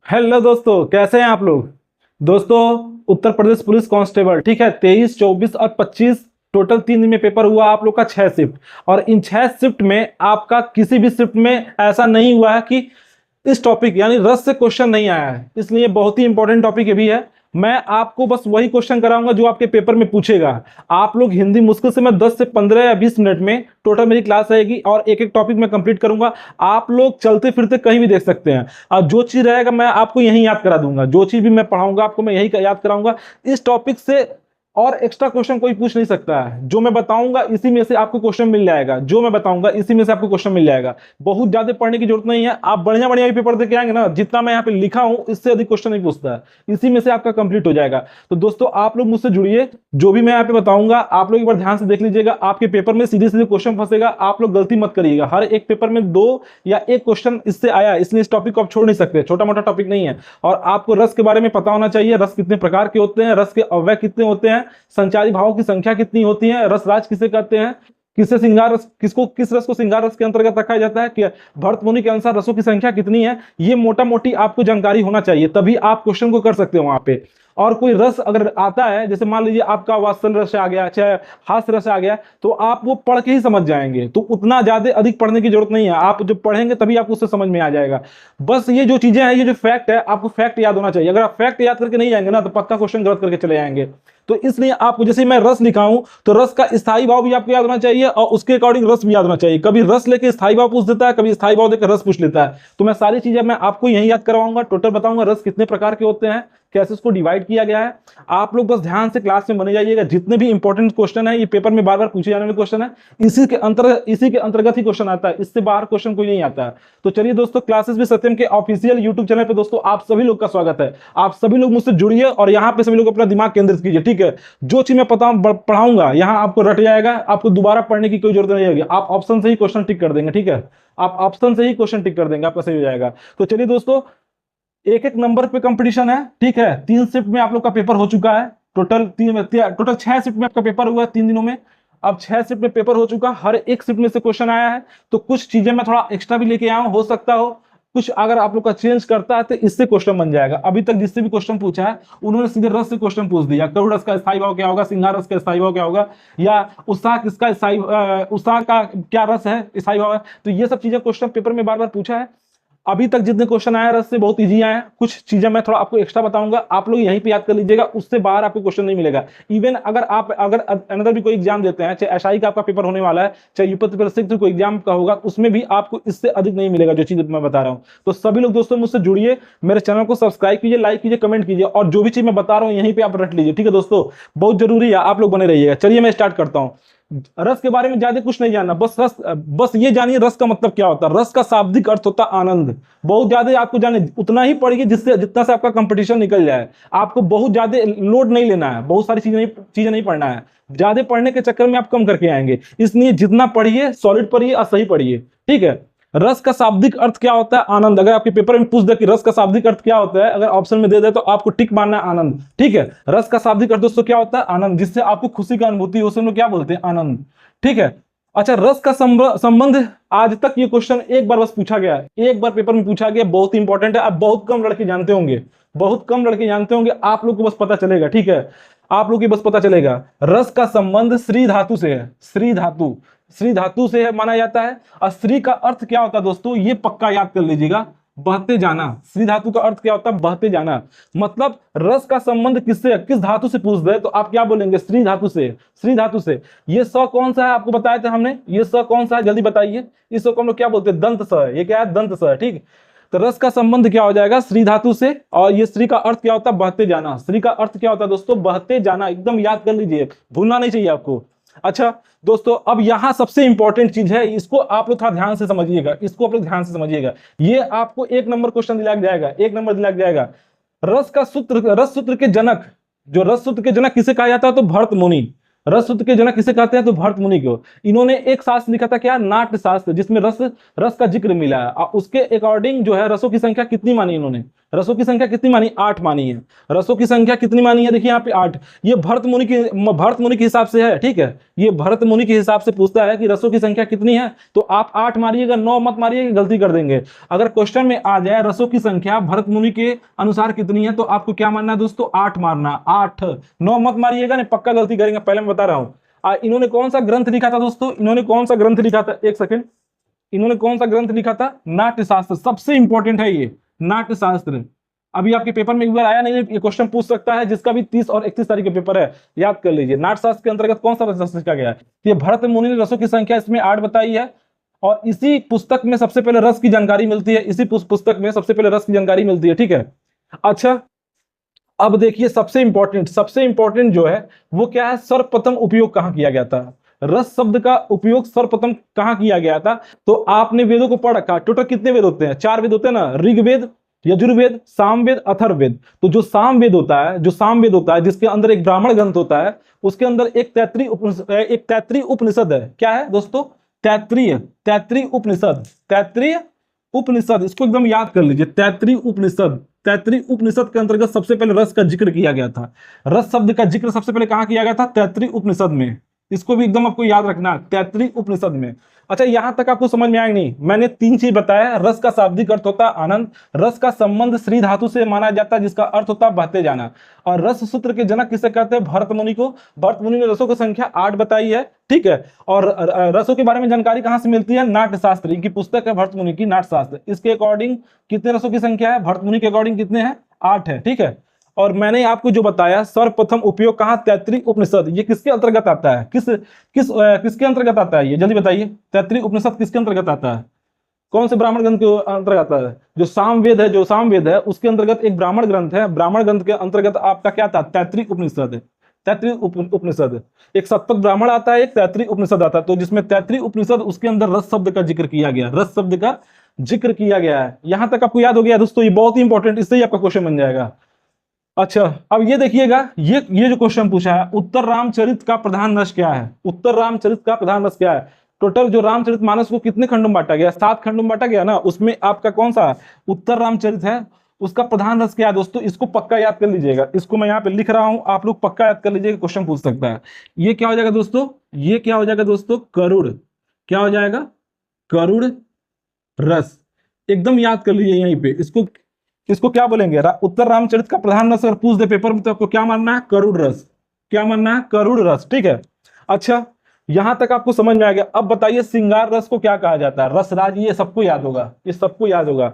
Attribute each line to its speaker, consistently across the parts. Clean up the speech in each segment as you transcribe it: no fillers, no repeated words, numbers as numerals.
Speaker 1: Hello दोस्तों, कैसे हैं आप लोग। दोस्तों, उत्तर प्रदेश पुलिस कांस्टेबल, ठीक है, 23, 24 और 25 टोटल 3 दिन में पेपर हुआ आप लोग का 6 शिफ्ट। और इन 6 शिफ्ट में आपका किसी भी शिफ्ट में ऐसा नहीं हुआ है कि इस टॉपिक यानी रस से क्वेश्चन नहीं आया है। इसलिए बहुत ही इंपॉर्टेंट टॉपिक ये भी है। मैं आपको बस वही क्वेश्चन कराऊंगा जो आपके पेपर में पूछेगा। आप लोग हिंदी मुश्किल से मैं 10 से 15 या 20 मिनट में टोटल मेरी क्लास रहेगी और एक एक टॉपिक मैं कंप्लीट करूंगा। आप लोग चलते फिरते कहीं भी देख सकते हैं और जो चीज रहेगा मैं आपको यहीं याद करा दूंगा। जो चीज भी मैं पढ़ाऊंगा आपको मैं यही याद कराऊंगा। इस टॉपिक से और एक्स्ट्रा क्वेश्चन कोई पूछ नहीं सकता है। जो मैं बताऊंगा इसी में से आपको क्वेश्चन मिल जाएगा। जो मैं बताऊंगा इसी में से आपको क्वेश्चन मिल जाएगा। बहुत ज्यादा पढ़ने की जरूरत नहीं है। आप बढ़िया बढ़िया पेपर देके आएंगे ना, जितना मैं यहाँ पे लिखा हूं इससे अधिक क्वेश्चन नहीं पूछता है। इसी में से आपका कंप्लीट हो जाएगा। तो दोस्तों, आप लोग मुझसे जुड़िए। जो भी मैं यहाँ पे बताऊंगा आप लोग एक बार ध्यान से देख लीजिएगा। आपके पेपर में सीधे सीधे क्वेश्चन फंसेगा, आप लोग गलती मत करिएगा। हर एक पेपर में 2 या 1 क्वेश्चन इससे आया, इसलिए इस टॉपिक को आप छोड़ नहीं सकते। छोटा मोटा टॉपिक नहीं है। और आपको रस के बारे में पता होना चाहिए। रस कितने प्रकार के होते हैं, रस के अव्यय कितने होते हैं, संचारी भावों की संख्या कितनी होती है, रसराज किसे कहते हैं, किसे श्रृंगार रस, किसको किस रस को श्रृंगार रस के अंतर्गत रखा जाता है, कि भरत मुनि के अनुसार रसों की संख्या कितनी है। ये मोटा मोटी आपको जानकारी होना चाहिए, तभी आप क्वेश्चन को कर सकते हो वहां पे। और कोई रस अगर आता है, जैसे मान लीजिए आपका वात्सल्य रस आ गया, चाहे हास्य रस आ गया, तो आप वो पढ़ के ही समझ जाएंगे। तो उतना ज्यादा अधिक पढ़ने की जरूरत नहीं है। आप जब पढ़ेंगे तभी आपको उससे समझ में आ जाएगा। बस ये जो चीजें हैं, ये जो फैक्ट है, आपको फैक्ट याद होना चाहिए। अगर आप फैक्ट याद करके नहीं जाएंगे ना, तो पक्का क्वेश्चन गलत करके चले जाएंगे। तो इसलिए आपको, जैसे मैं रस लिखा हूं, तो रस का स्थायी भाव भी आपको याद होना चाहिए और उसके अकॉर्डिंग रस भी याद होना चाहिए। कभी रस लेके स्थायी भाव पूछ देता है, कभी स्थायी भाव देकर रस पूछ लेता है। तो मैं सारी चीजें मैं आपको यही याद करवाऊंगा। टोटल बताऊंगा रस कितने प्रकार के होते हैं, कैसे इसको डिवाइड किया गया है। आप लोग बस ध्यान से क्लास में बने जाइएगा। जितने भी इंपॉर्टेंट क्वेश्चन है, ये पेपर में बार बार पूछे जाने वाले क्वेश्चन है। इसी के अंतर्गत ही क्वेश्चन आता है। इससे बाहर क्वेश्चन कोई नहीं आता है। तो चलिए दोस्तों, क्लासेस भी सत्यम के ऑफिशियल यूट्यूब चैनल पे दोस्तों आप सभी लोग का स्वागत है। आप सभी लोग मुझसे जुड़िए और यहाँ पे सभी लोग अपना दिमाग केंद्रित कीजिए, ठीक है। जो चीज मैं पढ़ाऊंगा यहाँ आपको रट जाएगा। आपको दोबारा पढ़ने की कोई जरूरत नहीं होगी। आप ऑप्शन से ही क्वेश्चन टिक कर देंगे, ठीक है। आप ऑप्शन से ही क्वेश्चन टिक कर देंगे, आपका सही हो जाएगा। तो चलिए दोस्तों, एक एक नंबर पे कंपटीशन है, ठीक है। 3 शिफ्ट में आप लोग का पेपर हो चुका है। टोटल 6 शिफ्ट में आपका पेपर हुआ है 3 दिनों में। अब 6 शिफ्ट में पेपर हो चुका, हर एक शिफ्ट में से क्वेश्चन आया है। तो कुछ चीजें मैं थोड़ा एक्स्ट्रा भी लेके आया हूं, हो सकता हो कुछ अगर आप लोग का चेंज करता है तो इससे क्वेश्चन बन जाएगा। अभी तक जिससे भी क्वेश्चन पूछा है उन्होंने सीधे रस से क्वेश्चन पूछ दिया। करुड़ रस का स्थायी भाव क्या होगा, सिंगार रस का स्थायी भाव क्या होगा, या उत्साह किसका स्थायी उत्साह का क्या रस है, स्थायी भाव है। तो ये सब चीजें क्वेश्चन पेपर में बार बार पूछा है। अभी तक जितने क्वेश्चन आए रस से बहुत इजी आए हैं। कुछ चीजें मैं थोड़ा आपको एक्स्ट्रा बताऊंगा, आप लोग यहीं पे याद कर लीजिएगा। उससे बाहर आपको क्वेश्चन नहीं मिलेगा। इवन अगर अनदर भी कोई एग्जाम देते हैं, चाहे एसआई का आपका पेपर होने वाला है, चाहे यूपी प्रशिक्षक कोई एग्जाम का होगा, उसमें भी आपको इससे अधिक नहीं मिलेगा जो चीज मैं बता रहा हूँ। तो सभी लोग दोस्तों मुझसे जुड़िए, मेरे चैनल को सब्सक्राइब कीजिए, लाइक कीजिए, कमेंट कीजिए और जो भी चीज मैं बता रहा हूँ यहीं पे आप रट लीजिए, ठीक है दोस्तों। बहुत जरूरी है, आप लोग बने रहिएगा। चलिए मैं स्टार्ट करता हूँ। रस के बारे में ज्यादा कुछ नहीं जानना, बस ये जानिए रस का मतलब क्या होता है। रस का शाब्दिक अर्थ होता है आनंद। बहुत ज्यादा आपको जाने उतना ही पढ़िए जिससे जितना से आपका कंपटीशन निकल जाए। आपको बहुत ज्यादा लोड नहीं लेना है, बहुत सारी चीजें नहीं पढ़ना है। ज्यादा पढ़ने के चक्कर में आप कम करके आएंगे। इसलिए जितना पढ़िए सॉलिड पढ़िए और सही पढ़िए, ठीक है। रस का शाब्दिक अर्थ क्या होता है, आनंद। अगर आपके पेपर में पूछ दे कि रस का शाब्दिक अर्थ क्या होता है, अगर ऑप्शन में दे दे तो आपको टिक मारना है आनंद, ठीक है। रस का शाब्दिक अर्थ दोस्तों क्या होता है, आनंद। जिससे आपको खुशी की अनुभूति, उसे हम लोग क्या बोलते हैं, आनंद, ठीक है। अच्छा, रस का संबंध, आज तक ये क्वेश्चन एक बार बस पूछा गया है, एक बार पेपर में पूछा गया, बहुत इंपॉर्टेंट है। आप बहुत कम लड़के जानते होंगे, बहुत कम लड़के जानते होंगे। आप लोग को बस पता चलेगा, ठीक है। आप लोग को बस पता चलेगा। रस का संबंध श्री धातु से है। श्री धातु से माना जाता है। और श्री का अर्थ क्या होता है दोस्तों, ये पक्का याद कर लीजिएगा, बहते जाना। श्री धातु का अर्थ क्या होता है, बहते जाना। मतलब रस का संबंध किससे, किस धातु से पूछ दे तो आप क्या बोलेंगे, श्री धातु से। श्री धातु से। ये स कौन सा है आपको बताया था हमने, ये स कौन सा है जल्दी बताइए। इस को हम लोग क्या बोलते हैं, दंत स है। ये क्या है, दंत स है, ठीक। तो रस का संबंध क्या हो जाएगा, श्री धातु से। और ये श्री का अर्थ क्या होता है, बहते जाना। श्री का अर्थ क्या होता है दोस्तों, बहते जाना। एकदम याद कर लीजिए, भूलना नहीं चाहिए आपको। अच्छा दोस्तों, अब यहां सबसे इंपॉर्टेंट चीज है, इसको आप लोग थोड़ा ध्यान से समझिएगा, इसको आप लोग ध्यान से समझिएगा। ये आपको 1 नंबर क्वेश्चन दिला जाएगा, 1 नंबर दिला जाएगा। रस सूत्र के जनक, जो रस सूत्र के जनक किसे कहा जाता है, तो भरत मुनि। रस सूत्र के जनक किसे कहते हैं, तो भरत मुनि को। इन्होंने एक शास्त्र लिखा था, क्या, नाट्य शास्त्र, जिसमें रस का जिक्र मिला है। और उसके अकॉर्डिंग जो है रसों की संख्या कितनी मानी इन्होंने, रसों की संख्या कितनी मानी, 8 मानी है। रसों की संख्या कितनी मानी है, देखिए यहाँ पे 8। ये भरत मुनि के हिसाब से है, ठीक है, ये भरत मुनि के हिसाब से पूछता है कि रसों की संख्या कितनी है, तो आप 8 मारिएगा, 9 मत मारिएगा, गलती कर देंगे। अगर क्वेश्चन में आ जाए रसों की संख्या भरत मुनि के अनुसार कितनी है, तो आपको क्या मानना है दोस्तों, 8 मारना, 8, 9 मत मारिएगा, नहीं पक्का गलती करेंगे, पहले मैं बता रहा हूँ। इन्होंने कौन सा ग्रंथ लिखा था दोस्तों, इन्होंने कौन सा ग्रंथ लिखा था, एक सेकंड, इन्होंने कौन सा ग्रंथ लिखा था, नाट्यशास्त्र, सबसे इंपॉर्टेंट है ये नाट्यशास्त्र। अभी आपके पेपर में एक बार आया नहीं, ये क्वेश्चन पूछ सकता है, जिसका भी 30 और 31 तारीख के पेपर है, याद कर लीजिए। नाट्यशास्त्र के अंतर्गत कौन सा रस लिखा गया है, ये भरत मुनि ने रसों की संख्या इसमें 8 बताई है, और इसी पुस्तक में सबसे पहले रस की जानकारी मिलती है, इसी पुस्तक में सबसे पहले रस की जानकारी मिलती है, ठीक है। अच्छा, अब देखिए सबसे इंपॉर्टेंट जो है वो क्या है, सर्वप्रथम उपयोग कहां किया गया था, रस शब्द का उपयोग सर्वप्रथम कहां किया गया था। तो आपने वेदों को पढ़ रखा, टोटल कितने वेद होते हैं, 4 वेद होते हैं ना, ऋग्वेद, यजुर्वेद, सामवेद, अथर्ववेद। तो जो सामवेद होता है जिसके अंदर एक ब्राह्मण ग्रंथ होता है, उसके अंदर एक तैत्रीय उपनिषद है, क्या है दोस्तों, तैत्रीय उपनिषद, इसको एकदम याद कर लीजिए, तैत्रीय उपनिषद के अंतर्गत सबसे पहले रस का जिक्र किया गया था। रस शब्द का जिक्र सबसे पहले कहां किया गया था, तैत्रीय उपनिषद में। इसको भी एकदम आपको याद रखना, तैत्रीय उपनिषद में। अच्छा, यहां तक आपको समझ में आया नहीं, मैंने 3 चीज बताया। रस का शाब्दिक अर्थ होता है आनंद, रस का संबंध श्री धातु से माना जाता है, जिसका अर्थ होता है बहते जाना, और रस सूत्र के जनक किसे कहते हैं, भरत मुनि को। भरत मुनि ने रसों की संख्या 8 बताई है, ठीक है। और रसों के बारे में जानकारी कहां से मिलती है, नाट्यशास्त्र, इनकी पुस्तक है भरत मुनि की नाट्यशास्त्र। इसके अकॉर्डिंग कितने रसों की संख्या है, भरत मुनि के अकॉर्डिंग कितने हैं, 8 है, ठीक है। और मैंने आपको जो बताया सर्वप्रथम उपयोग कहां, तैत्रीय उपनिषद, ये किसके अंतर्गत आता है, किसके अंतर्गत आता है, ये जल्दी बताइए। तैत्रीय उपनिषद किसके अंतर्गत आता है, कौन से ब्राह्मण ग्रंथ के अंतर्गत आता है, जो सामवेद है उसके अंतर्गत एक ब्राह्मण ग्रंथ है, ब्राह्मण ग्रंथ के अंतर्गत आपका क्या था, तैत्रीय उपनिषद। उपनिषद, एक सप्तक ब्राह्मण आता है, एक तैत्रीय उपनिषद आता है, तो जिसमें तैत्रीय उपनिषद, उसके अंदर रस शब्द का जिक्र किया गया, रस शब्द का जिक्र किया गया है। यहां तक आपको याद हो गया दोस्तों, ये बहुत ही इंपॉर्टेंट, इससे ही आपका क्वेश्चन बन जाएगा। अच्छा, अब ये देखिएगा, ये जो क्वेश्चन पूछा है, उत्तर रामचरित का प्रधान रस क्या है, उत्तर रामचरित का प्रधान रस क्या है। टोटल जो रामचरितमानस को कितने खंडों में बांटा गया, 7 खंडों में बांटा गया ना, उसमें आपका कौन सा उत्तर रामचरित है, उसका प्रधान रस क्या है दोस्तों, इसको पक्का याद कर लीजिएगा। इसको मैं यहाँ पे लिख रहा हूं, आप लोग पक्का याद कर लीजिएगा, क्वेश्चन पूछ सकता है। ये क्या हो जाएगा दोस्तों, ये क्या हो जाएगा दोस्तों, करुड़, क्या हो जाएगा, करुड़ रस, एकदम याद कर लीजिए यहीं पे। इसको क्या बोलेंगे, उत्तर रामचरित का प्रधान रस अगर पूछ दे पेपर में, तो आपको क्या मानना है, करुड़ रस, क्या मानना है, करुड़ रस, ठीक है। अच्छा, यहां तक आपको समझ में आ गया। अब बताइए श्रृंगार रस को क्या कहा जाता है, रसराज, ये सबको याद होगा, ये सबको याद होगा।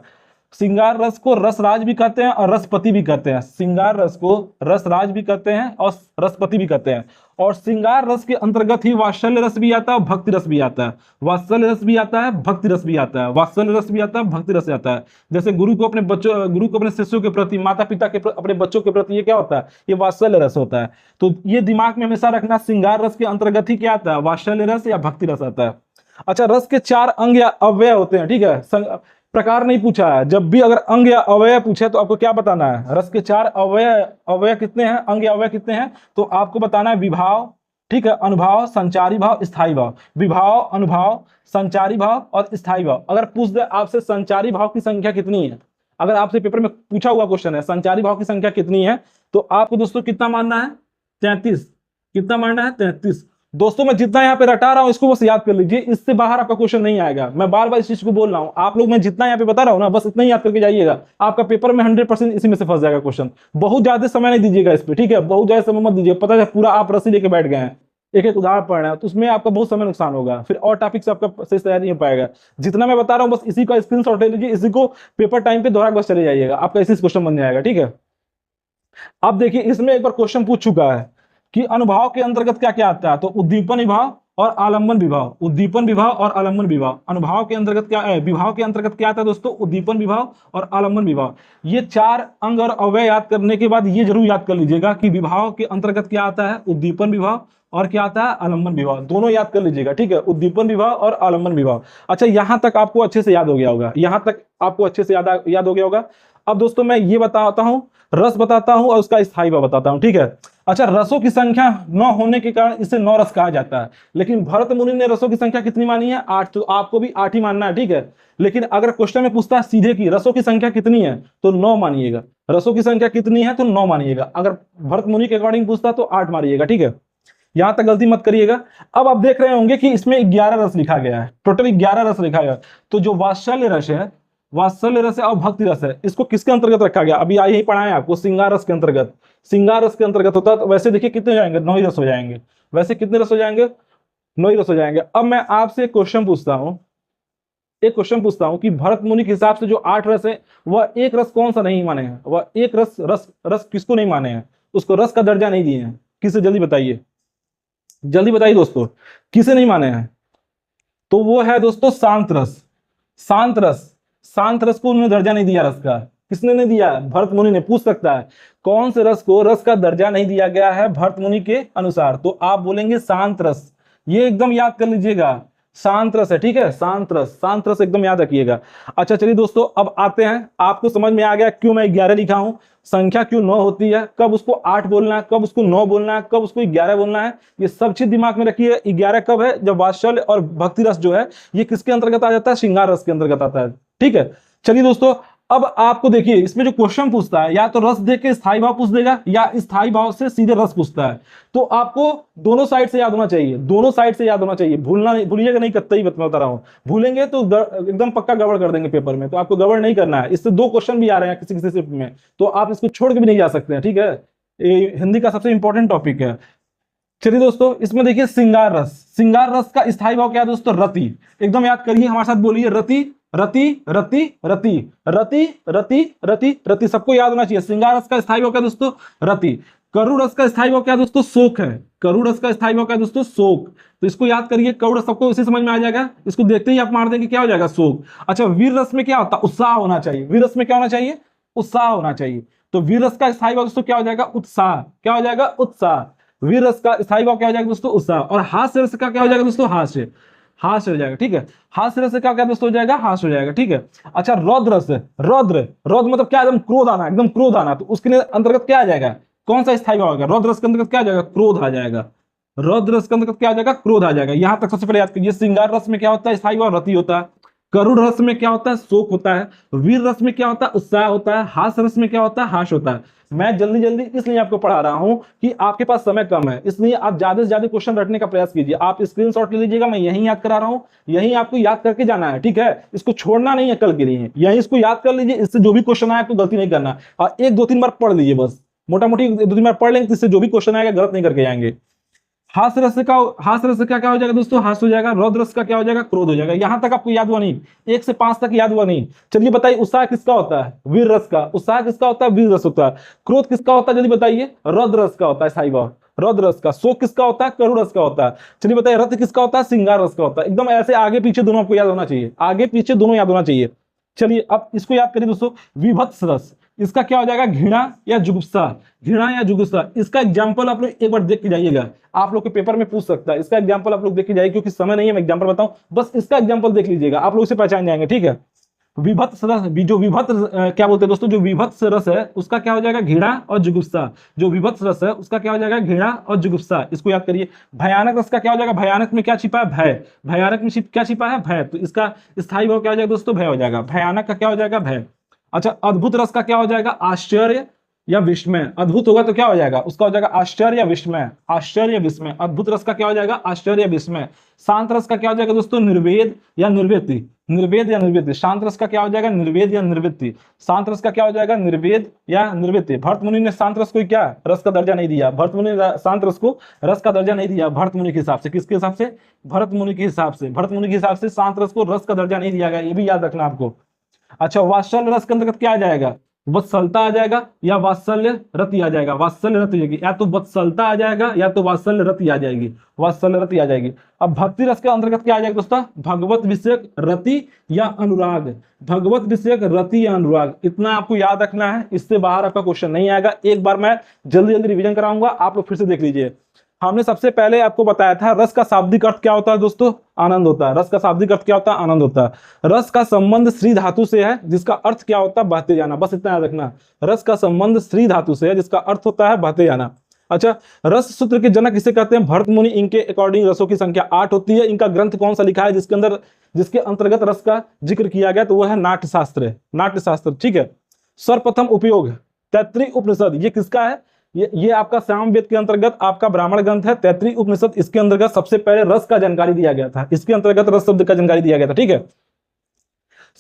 Speaker 1: श्रृंगार रस को रसराज भी कहते हैं और रसपति भी कहते हैं, श्रृंगार रस को रसराज भी कहते हैं और रसपति भी कहते हैं। और श्रृंगार रस के अंतर्गत ही वात्सल्य रस भी आता है, भक्ति रस भी आता है, वात्सल्य रस भी आता है, भक्ति रस भी आता है, वात्सल्य रस भी आता है, भक्ति रस आता है। जैसे गुरु को अपने शिष्यों के प्रति, माता पिता के अपने बच्चों के प्रति, ये क्या होता है, ये वात्सल्य रस होता है। तो ये दिमाग में हमेशा रखना, श्रृंगार रस के अंतर्गत ही क्या आता है, वात्सल्य रस या भक्ति रस आता है। अच्छा, रस के 4 अंग या अव्यय होते हैं, ठीक है, प्रकार नहीं पूछा है। जब भी अगर अंग या अवयव पूछे तो आपको क्या बताना है, रस के 4 अवयव कितने हैं, अंग या अवयव कितने हैं, तो आपको बताना है विभाव, ठीक है, अनुभाव, संचारी भाव, स्थायी भाव। विभाव, अनुभाव, संचारी भाव और स्थायी भाव। अगर पूछ दे आपसे संचारी भाव की संख्या कितनी है, अगर आपसे पेपर में पूछा हुआ क्वेश्चन है संचारी भाव की संख्या कितनी है, तो आपको दोस्तों कितना मानना है, 33, कितना मानना है, 33। दोस्तों मैं जितना यहाँ पे रटा रहा हूँ इसको बस याद कर लीजिए, इससे बाहर आपका क्वेश्चन नहीं आएगा। मैं बार बार इस चीज को बोल रहा हूँ, आप लोग मैं जितना यहाँ पे बता रहा हूँ ना, बस इतना ही याद करके जाइएगा, आपका पेपर में 100% इसी में से फंस जाएगा क्वेश्चन। बहुत ज्यादा समय नहीं दीजिएगा इस पे, ठीक है, बहुत ज्यादा समय मत दीजिए, पता है पूरा आप रस्सी लेके बैठ गए हैं, एक एक उदाहरण पढ़ रहे हैं, तो उसमें आपका बहुत समय नुकसान होगा, फिर और टॉपिक से आपका सही तैयारी नहीं हो पाएगा। जितना मैं बता रहा हूँ बस इसी का स्क्रीनशॉट ले लीजिए, इसी को पेपर टाइम पे दोहरा बस चले जाइएगा, आपका इसी क्वेश्चन बन जाएगा, ठीक है। अब देखिए इसमें एक बार क्वेश्चन पूछ चुका है कि अनुभाव के अंतर्गत क्या क्या आता है, तो उद्दीपन विभाव और आलंबन विभाव, उद्दीपन विभाव और आलंबन विभाव। अनुभाव के अंतर्गत क्या है, विभाव के अंतर्गत क्या आता है दोस्तों, उद्दीपन विभाव और आलंबन विभाव। ये 4 अंग और अवयव याद करने के बाद ये जरूर याद कर लीजिएगा कि विभाव के अंतर्गत क्या आता है, उद्दीपन विभाव और क्या आता है, आलंबन विभाव, दोनों याद कर लीजिएगा, ठीक है, उद्दीपन विभाव और आलंबन विभाव। अच्छा, यहां तक आपको अच्छे से याद हो गया होगा, यहां तक आपको अच्छे से याद हो गया होगा। अब दोस्तों मैं ये बताता हूं, रस बताता हूं और उसका स्थायी भाव बताता हूं, ठीक है। अच्छा, रसों की संख्या 9 होने के कारण इसे 9 रस कहा जाता है, लेकिन भरत मुनि ने रसों की संख्या कितनी मानी है? 8, तो आपको भी 8 ही मानना है, ठीक है। लेकिन अगर क्वेश्चन में पूछता है सीधे की रसों की संख्या कितनी है, तो 9 मानिएगा। रसों की संख्या कितनी है तो 9 मानिएगा। अगर भरत मुनि के अकॉर्डिंग पूछता तो 8 मानिएगा, ठीक है। यहां तक गलती मत करिएगा। अब आप देख रहे होंगे कि इसमें 11 रस लिखा गया है, टोटल 11 रस लिखा गया है। तो जो वात्सल्य रस है, वात्सल्य रस है और भक्ति रस है, इसको किसके अंतर्गत रखा गया? अभी यही पढ़ाएं आपको, श्रृंगार रस के अंतर्गत। श्रृंगार रस के अंतर्गत होता है। तो वैसे देखिए कितने हो जाएंगे? 9 ही रस हो जाएंगे। वैसे कितने रस हो जाएंगे? 9 ही रस हो जाएंगे। अब मैं आपसे एक क्वेश्चन पूछता हूं, एक क्वेश्चन पूछता हूं कि भरत मुनि के हिसाब से जो 8 रस है, वह एक रस कौन सा नहीं माने हैं? वह एक रस रस रस किसको नहीं माने हैं? उसको रस का दर्जा नहीं दिए हैं। किसे? जल्दी बताइए, जल्दी बताइए दोस्तों, किसे नहीं माने हैं? तो वो है दोस्तों शांत रस। शांत रस, शांत रस को उन्होंने दर्जा नहीं दिया रस का। किसने नहीं दिया? भरत मुनि ने। पूछ सकता है कौन से रस को रस का दर्जा नहीं दिया गया है भरत मुनि के अनुसार, तो आप बोलेंगे शांत रस। ये एकदम याद कर लीजिएगा, शांत रस है, ठीक है। शांत रस, शांत रस एकदम याद रखिएगा। अच्छा चलिए दोस्तों, अब आते हैं, आपको समझ में आ गया क्यों मैं 11 लिखा हूं, संख्या क्यों 9 होती है, कब उसको 8 बोलना है, कब उसको 9 बोलना है, कब उसको 11 बोलना है। ये सब चीज दिमाग में रखिए। 11 कब है? जब वात्सल्य और भक्ति रस जो है ये किसके अंतर्गत आ जाता है? श्रृंगार रस के अंतर्गत आता है, ठीक है। चलिए दोस्तों, अब आपको देखिए इसमें जो क्वेश्चन पूछता है, या तो रस देख के स्थायी भाव पूछ देगा, या स्थायी भाव से सीधे रस पूछता है। तो आपको दोनों साइड से याद होना चाहिए, दोनों साइड से याद होना चाहिए। भूलना नहीं, भूलिएगा नहीं, कतई बता रहा हूं। भूलेंगे तो एकदम पक्का गड़बड़ कर देंगे पेपर में। तो आपको गड़बड़ नहीं करना है। इससे 2 क्वेश्चन भी आ रहे हैं किसी किसी शिफ्ट में, तो आप इसको छोड़ के भी नहीं जा सकते हैं, ठीक है। ये हिंदी का सबसे इंपॉर्टेंट टॉपिक है। चलिए दोस्तों, इसमें देखिए श्रृंगार रस। श्रृंगार रस का स्थायी भाव क्या है दोस्तों? रति। एकदम याद करिए, हमारे साथ बोलिए, रति रति रति रति रति रति रति रति। सबको याद होना चाहिए। श्रृंगार रस का स्थायी भाव क्या है दोस्तों? रति। करुण रस का स्थायी भाव क्या है दोस्तों? शोक है। करुण रस का स्थायी भाव क्या है दोस्तों? शोक। तो इसको याद करिए। करुण रस सबको इसी समझ में आ जाएगा। इसको देखते ही आप मार देंगे, क्या हो जाएगा? शोक। अच्छा, वीर रस में क्या होता है? उत्साह होना चाहिए। वीर रस में क्या होना चाहिए? उत्साह होना चाहिए। तो वीर रस का स्थायी भाव दोस्तों क्या हो जाएगा? उत्साह। क्या हो जाएगा? उत्साह। वीर रस का स्थायी भाव क्या हो जाएगा दोस्तों? उत्साह। और हास्य रस का क्या हो जाएगा दोस्तों? हास्य। हास्य हो जाएगा, ठीक है। हास्य रस का क्या दोस्तों हो जाएगा? हास्य हो जाएगा, ठीक है। अच्छा, रौद्र रस। रौद्र, रौद्र मतलब क्या? एकदम क्रोध आना, एकदम क्रोध आना। तो उसके अंतर्गत क्या आ जाएगा? कौन सा स्थायी भाव आएगा? रौद्र रस के अंतर्गत क्या आ जाएगा? क्रोध आ जाएगा। रौद्र रस के अंतर्गत क्या आ जाएगा? क्रोध आ जाएगा। यहां तक सबसे पहले याद कीजिए। श्रृंगार रस में क्या होता है? स्थायी भाव रति होता है। करुण रस में क्या होता है? शोक होता है। वीर रस में क्या होता है? उत्साह होता है। हास्य रस में क्या होता है? हास्य होता है। मैं जल्दी जल्दी इसलिए आपको पढ़ा रहा हूं कि आपके पास समय कम है, इसलिए आप ज्यादा से ज्यादा क्वेश्चन रटने का प्रयास कीजिए। आप स्क्रीनशॉट ले लीजिएगा, मैं यहीं याद करा रहा हूं, यहीं आपको याद करके जाना है, ठीक है। इसको छोड़ना नहीं है कल के लिए, यहीं इसको याद कर लीजिए। इससे जो भी क्वेश्चन आए आपको गलती नहीं करना, और 1-2-3 बार पढ़ लीजिए बस। मोटा मोटी 2-3 बार पढ़ लेंगे, इससे जो भी क्वेश्चन आएगा गलत नहीं करके जाएंगे। हास्य रस का, हास्य रस का क्या हो जाएगा दोस्तों? हास्य हो जाएगा। रौद्र रस का क्या हो जाएगा? क्रोध हो जाएगा। यहां तक आपको याद हुआ नहीं? 1 से 5 तक याद हुआ नहीं? चलिए बताइए, उत्साह किसका होता है? वीर रस का। उत्साह किसका होता है? वीर रस होता है। क्रोध किसका होता है? जल्दी बताइए। रौद्र रस का होता है स्थायी भाव, रौद्र रस का। शोक किसका होता है? करुण रस का होता है। चलिए बताइए, रथ किसका होता है? श्रृंगार रस का होता है। एकदम ऐसे आगे पीछे दोनों आपको याद होना चाहिए, आगे पीछे दोनों याद होना चाहिए। चलिए अब इसको याद करिए दोस्तों। विभत्स रस, इसका क्या हो जाएगा? घृणा या जुगुप्सा। घृणा या जुगुप्सा, इसका एग्जांपल आप लोग एक बार देख के जाइएगा, आप लोग के पेपर में पूछ सकता है। इसका एग्जांपल आप लोग देख के जाइए, क्योंकि समय नहीं है मैं एग्जांपल बताऊं, बस इसका एग्जांपल देख लीजिएगा, आप लोग इसे पहचान जाएंगे, ठीक है। विभत्स रस, जो विभत्स क्या बोलते हैं दोस्तों? जो विभत्स रस है उसका क्या हो जाएगा? घृणा और जुगुप्सा। जो विभत्स रस है उसका क्या हो जाएगा? घृणा और जुगुप्सा। इसको याद करिए। भयानक रस का क्या हो जाएगा? भयानक में क्या छिपा है? भय। भयानक में क्या छिपा है? भय। तो इसका स्थायी भाव क्या हो जाएगा दोस्तों? भय हो जाएगा। भयानक का क्या हो जाएगा? भय। अच्छा, अद्भुत रस का क्या हो जाएगा? आश्चर्य या विस्मय। अद्भुत होगा तो क्या हो जाएगा? उसका हो जाएगा आश्चर्य या विस्मय। आश्चर्य या विस्मय। अद्भुत रस का क्या हो जाएगा? आश्चर्य या विस्मय। शांत रस का क्या हो जाएगा दोस्तों? निर्वेद या निर्वृत्ति। निर्वेद या निर्वृत्ति। शांत रस का क्या हो जाएगा? निर्वेद या निर्वृत्ति। शांत रस का क्या हो जाएगा? निर्वेद या निर्वृत्ति। भरत मुनि ने शांत रस को क्या रस का दर्जा नहीं दिया? भरत मुनि ने शांत रस को रस का दर्जा नहीं दिया भरत मुनि के हिसाब से। किसके हिसाब से? भरत मुनि के हिसाब से। भरत मुनि के हिसाब से शांत रस को रस का दर्जा नहीं दिया गया, ये भी याद रखना आपको। अच्छा, वात्सल्य रस के अंतर्गत क्या आ जाएगा? वत्सलता आ जाएगा या वात्सल्य रति आ जाएगा? वात्सल्य रति जाएगी, या तो वत्सलता आ जाएगा या तो वात्सल्य रति आ जाएगी। वात्सल्य रति आ जाएगी। अब भक्ति रस के अंतर्गत क्या आ जाएगा दोस्तों? भगवत विषयक रति या अनुराग। भगवत विषयक रति या अनुराग, इतना आपको याद रखना है, इससे बाहर आपका क्वेश्चन नहीं आएगा। एक बार मैं जल्दी जल्दी रिवीजन कराऊंगा, आप लोग फिर से देख लीजिए। हमने सबसे पहले आपको बताया था रस का शाब्दिक अर्थ क्या होता है दोस्तों, आनंद होता है। रस का शाब्दिक अर्थ क्या होता है, आनंद होता है। रस का संबंध श्री धातु से है जिसका अर्थ क्या होता है, बहते जाना, बस इतना याद रखना। रस का संबंध श्री धातु से है जिसका अर्थ होता है बहते जाना। अच्छा, रस सूत्र के जनक किसे कहते हैं, भरत मुनि। इनके अकॉर्डिंग रसों की संख्या 8 होती है। इनका ग्रंथ कौन सा लिखा है जिसके अंतर्गत रस का जिक्र किया गया, तो वह है नाट्य शास्त्र, नाट्य शास्त्र, ठीक है। सर्वप्रथम उपयोग तैत्तिरीय उपनिषद, ये किसका है, ये आपका सामवेद के अंतर्गत आपका ब्राह्मण ग्रंथ है तैत्तिरीय उपनिषद। इसके अंतर्गत सबसे पहले रस का जानकारी दिया गया था, इसके अंतर्गत रस शब्द का जानकारी दिया गया था, ठीक है।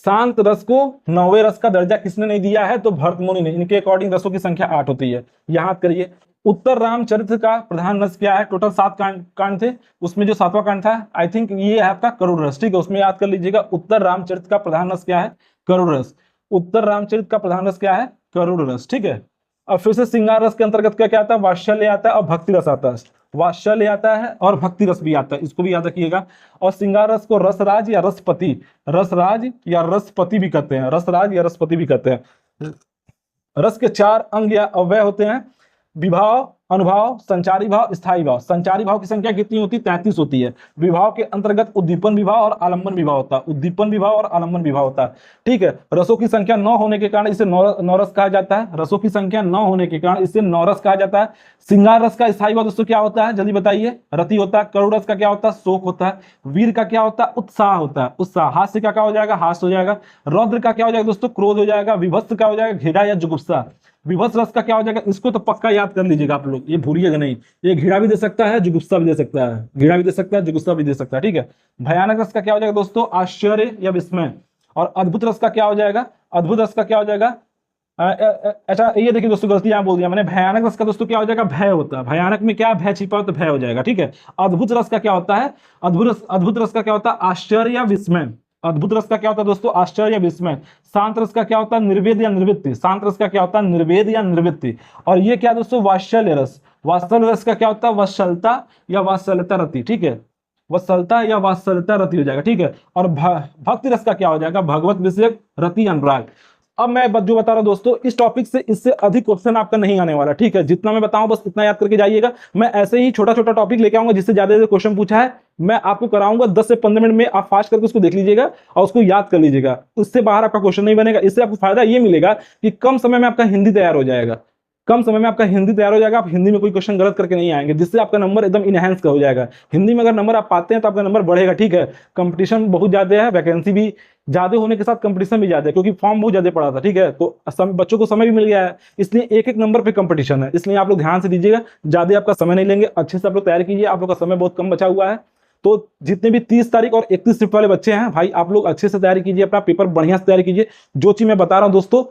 Speaker 1: शांत रस को 9वें रस का दर्जा किसने नहीं दिया है, तो भरत मुनि ने। इनके अकॉर्डिंग रसों की संख्या 8 होती है, याद करिए। उत्तर रामचरित्र का प्रधान रस क्या है, टोटल 7 कांड थे, उसमें जो 7वां कांड था आई थिंक ये है आपका करुण रस, ठीक है। उसमें याद कर लीजिएगा उत्तर रामचरित्र का प्रधान रस क्या है, करुण रस। उत्तर रामचरित्र का प्रधान रस क्या है, करुण रस, ठीक है। और फिर से श्रृंगार रस के अंतर्गत क्या क्या आता है, वात्सल्य आता है और भक्ति रस आता है। वात्सल्य आता है और भक्ति रस भी आता है, इसको भी याद रखिएगा। और श्रृंगार रस को रसराज या रसपति, रसराज या रसपति भी कहते हैं, रसराज या रसपति भी कहते हैं। रस के 4 अंग या अव्यय होते हैं, विभाव, अनुभाव, संचारी भाव, स्थायी भाव। संचारी भाव की संख्या कितनी होती है, 33 होती है। विभाव के अंतर्गत उद्दीपन विभाव और आलम्बन विभाव होता है, उद्दीपन विभाव और आलम्बन विभाव होता है, ठीक है। रसों की संख्या 9 होने के कारण इसे नौरस कहा जाता है। रसों की संख्या 9 होने के कारण इसे नौरस कहा जाता है। श्रृंगार रस का स्थायी भाव दोस्तों क्या होता है, जल्दी बताइए, रति होता है। करुण रस का क्या होता है, शोक होता है। वीर का क्या होता है, उत्साह होता है, उत्साह। हास्य का क्या हो जाएगा, हास्य हो जाएगा। रौद्र का क्या हो जाएगा दोस्तों, क्रोध हो जाएगा। विभत्स का हो जाएगा घृणा या जुगुप्सा। विभत्स रस का क्या हो जाएगा, इसको तो पक्का याद कर लीजिएगा आप लोग, ये भूलिएगा नहीं। ये घृणा भी दे सकता है, जुगुप्सा भी दे सकता है, घृणा भी दे सकता है, जुगुप्सा भी दे सकता है, ठीक है। भयानक रस का क्या हो जाएगा दोस्तों, आश्चर्य या विस्मय। और अद्भुत रस का क्या हो जाएगा, अद्भुत रस का क्या हो जाएगा, अच्छा ये देखिए दोस्तों, गलती यहाँ बोल दिया मैंने। भयानक रस का दोस्तों क्या हो जाएगा, भय होता है। भयानक में क्या भय छिपा हो, तो भय हो जाएगा, ठीक है। अद्भुत रस का क्या होता है, अद्भुत रस का क्या होता है, आश्चर्य या विस्मय। अद्भुत रस का क्या होता है दोस्तों, आश्चर्य या विस्मय। शांत रस का क्या होता है, निर्वेद या निर्वृत्ति। शांत रस का क्या होता है, निर्वेद या निर्वृत्ति। और ये क्या दोस्तों, वात्सल्य रस। वात्सल्य रस का क्या होता है, वत्सलता या वात्सल्यता रति, ठीक है। वत्सलता या वात्सल्यता रति हो जाएगा, ठीक है। और भक्ति रस का क्या हो जाएगा, भगवत विषयक रति अनुराग। अब मैं जो बता रहा हूं दोस्तों, इस टॉपिक से इससे अधिक क्वेश्चन आपका नहीं आने वाला, ठीक है। जितना मैं बताऊं बस इतना याद करके जाइएगा। मैं ऐसे ही छोटा छोटा टॉपिक लेके आऊंगा जिससे ज्यादा क्वेश्चन पूछा है मैं आपको कराऊंगा। 10 से 15 मिनट में आप फास्ट करके उसको देख लीजिएगा और उसको याद कर लीजिएगा। उससे बाहर आपका क्वेश्चन नहीं बनेगा। इससे आपको फायदा ये मिलेगा कि कम समय में आपका हिंदी तैयार हो जाएगा, कम समय में आपका हिंदी तैयार हो जाएगा। आप हिंदी में कोई क्वेश्चन गलत करके नहीं आएंगे, जिससे आपका नंबर एकदम इनहेंस का हो जाएगा। हिंदी में अगर नंबर आप पाते हैं तो आपका नंबर बढ़ेगा, ठीक है। कंपटीशन बहुत ज्यादा है, वैकेंसी भी ज्यादा होने के साथ कंपटीशन भी ज्यादा है, क्योंकि फॉर्म बहुत ज्यादा पड़ा था, ठीक है। तो बच्चों को समय भी मिल गया है, इसलिए एक एक नंबर पे कंपटीशन है। इसलिए आप लोग ध्यान से दीजिएगा, ज्यादा आपका समय नहीं लेंगे, अच्छे से आप लोग तैयारी कीजिए। आप लोग का समय बहुत कम बचा हुआ है। तो जितने भी 30 तारीख और 31 शिफ्ट वाले बच्चे हैं भाई, आप लोग अच्छे से तैयारी कीजिए, अपना पेपर बढ़िया से तैयारी कीजिए। जो चीज मैं बता रहा हूं दोस्तों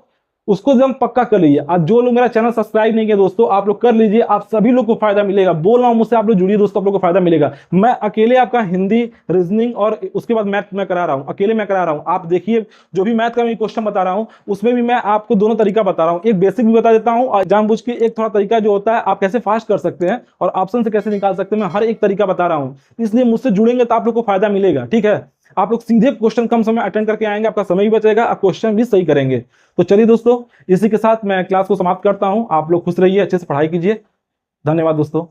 Speaker 1: उसको एकदम पक्का कर लीजिए। आज जो लोग मेरा चैनल सब्सक्राइब नहीं किए दोस्तों, आप लोग कर लीजिए, आप सभी लोग को फायदा मिलेगा। बोल रहा हूं मुझसे, आप लोग जुड़िए दोस्तों, आप लोग को फायदा मिलेगा। मैं अकेले आपका हिंदी, रीजनिंग और उसके बाद मैथ मैं करा रहा हूं, अकेले मैं करा रहा हूं। आप देखिए, जो भी मैथ का मैं क्वेश्चन बता रहा हूं उसमें भी मैं आपको दोनों तरीका बता रहा हूं। एक बेसिक भी बता देता हूं और जानबूझ के एक थोड़ा तरीका जो होता है आप कैसे फास्ट कर सकते हैं और ऑप्शन से कैसे निकाल सकते हैं, मैं हर एक तरीका बता रहा हूं। इसलिए मुझसे जुड़ेंगे तो आप लोग को फायदा मिलेगा, ठीक है। आप लोग सीधे क्वेश्चन कम समय अटेंड करके आएंगे, आपका समय भी बचेगा, आप क्वेश्चन भी सही करेंगे। तो चलिए दोस्तों, इसी के साथ मैं क्लास को समाप्त करता हूं। आप लोग खुश रहिए, अच्छे से पढ़ाई कीजिए। धन्यवाद दोस्तों।